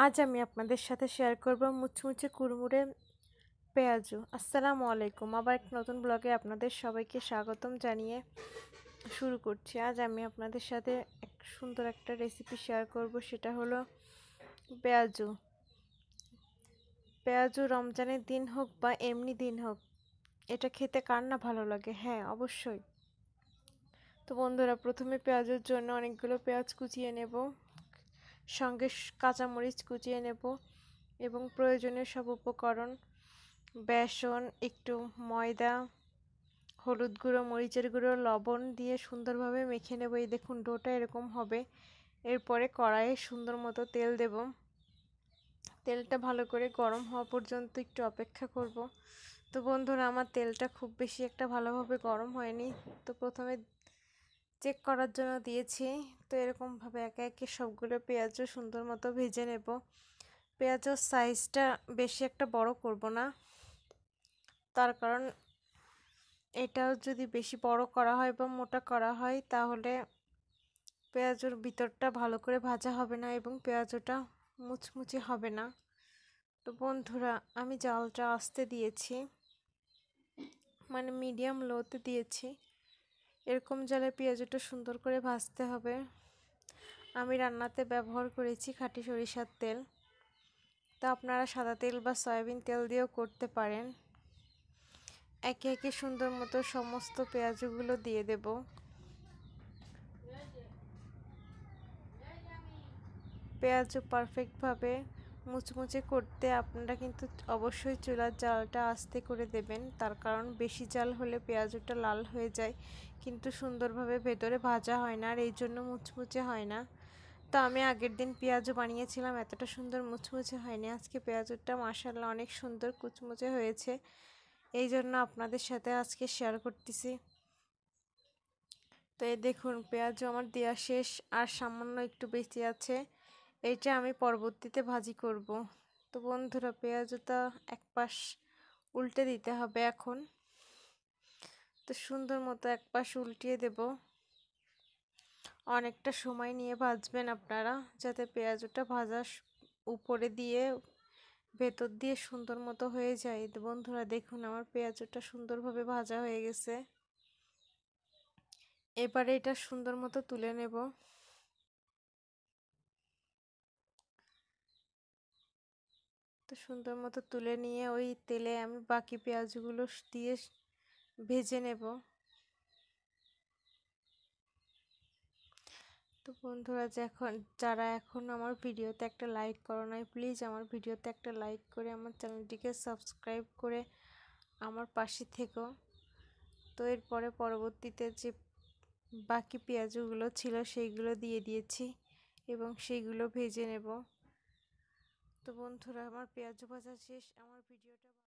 আজ আমি আপনাদের সাথে শেয়ার করব মুচমুচে কুড়মুড়ে পেঁয়াজু। আসসালামু আলাইকুম। আবার এক নতুন ব্লগে আপনাদের সবাইকে স্বাগতম জানিয়ে শুরু করছি। আজ আমি আপনাদের সাথে এক সুন্দর একটা রেসিপি শেয়ার করব, সেটা হলো পেঁয়াজু। পেঁয়াজু রমজানের দিন হোক বা এমনি দিন হোক, এটা খেতে কার না ভালো লাগে? হ্যাঁ, অবশ্যই। তো বন্ধুরা, প্রথমে পেঁয়াজের জন্য অনেকগুলো পেঁয়াজ কুচিয়ে নেব, সঙ্গে কাঁচামরিচ কুচিয়ে নেব এবং প্রয়োজনীয় সব উপকরণ বেসন, একটু ময়দা, হলুদ গুঁড়ো, মরিচের গুঁড়ো, লবণ দিয়ে সুন্দরভাবে মেখে নেব। এই দেখুন, ডোটা এরকম হবে। এরপরে কড়াইয়ে সুন্দর মতো তেল দেব। তেলটা ভালো করে গরম হওয়া পর্যন্ত একটু অপেক্ষা করব। তো বন্ধুরা, আমার তেলটা খুব বেশি একটা ভালোভাবে গরম হয়নি, তো প্রথমে চেক করার জন্য দিয়েছি। তো এরকমভাবে একে একে সবগুলো পেঁয়াজও সুন্দর মতো ভেজে নেব। পেঁয়াজের সাইজটা বেশি একটা বড় করব না, তার কারণ এটাও যদি বেশি বড় করা হয় বা মোটা করা হয় তাহলে পেঁয়াজের ভিতরটা ভালো করে ভাজা হবে না এবং পেঁয়াজটা মুচমুচে হবে না। তো বন্ধুরা, আমি জালটা আস্তে দিয়েছি, মানে মিডিয়াম লোতে দিয়েছি। এরকম জালে পেঁয়াজটা সুন্দর করে ভাজতে হবে। আমি রান্নাতে ব্যবহার করেছি খাঁটি সরিষার তেল, তা আপনারা সাদা তেল বা সয়াবিন তেল দিয়েও করতে পারেন। একে একে সুন্দর মতো সমস্ত পেঁয়াজগুলো দিয়ে দেব। পেঁয়াজও পারফেক্টভাবে মুচমুচে করতে আপনারা কিন্তু অবশ্যই চুলার জালটা আস্তে করে দেবেন, তার কারণ বেশি জাল হলে পেঁয়াজটা লাল হয়ে যায় কিন্তু সুন্দরভাবে ভেতরে ভাজা হয় না, আর এই জন্য মুচমুচে হয় না। তো আমি আগের দিন পেঁয়াজও বানিয়েছিলাম, এতটা সুন্দর মুচমুচে হয়নি। আজকে পেঁয়াজটা মাশাআল্লাহ অনেক সুন্দর কুচমুচে হয়েছে, এই জন্য আপনাদের সাথে আজকে শেয়ার করতেছি। তো এই দেখুন, পেঁয়াজও আমার দেওয়া শেষ, আর সামান্য একটু বেশি আছে। এটা আমি পরবর্তীতে ভাজি করব। তো বন্ধুরা, পেঁয়াজটা এক পাশ উল্টে দিতে হবে এখন। তো সুন্দর মতো এক পাশ উল্টিয়ে দেব। অনেকটা সময় নিয়ে ভাজবেন আপনারা, যাতে পেঁয়াজটা ভাজা উপরে দিয়ে ভেতর দিয়ে সুন্দর মতো হয়ে যায়। তো বন্ধুরা দেখুন, আমার পেঁয়াজটা সুন্দরভাবে ভাজা হয়ে গেছে। এবারে এটা সুন্দর মতো তুলে নেব। তো সুন্দর মতো তুলে নিয়ে ওই তেলে আমি বাকি পেঁয়াজগুলো দিয়ে ভেজে নেব। তো বন্ধুরা, যারা এখন আমার ভিডিওতে একটা লাইক করো নাই, প্লিজ আমার ভিডিওতে একটা লাইক করে আমার চ্যানেলটিকে সাবস্ক্রাইব করে আমার পাশে থেকো। তো এরপরে পরবর্তীতে যে বাকি পেঁয়াজগুলো ছিল সেইগুলো দিয়ে দিয়েছি এবং সেইগুলো ভেজে নেব। তো বন্ধুরা, আমার পেঁয়াজ ভাজা শেষ। আমার ভিডিওটা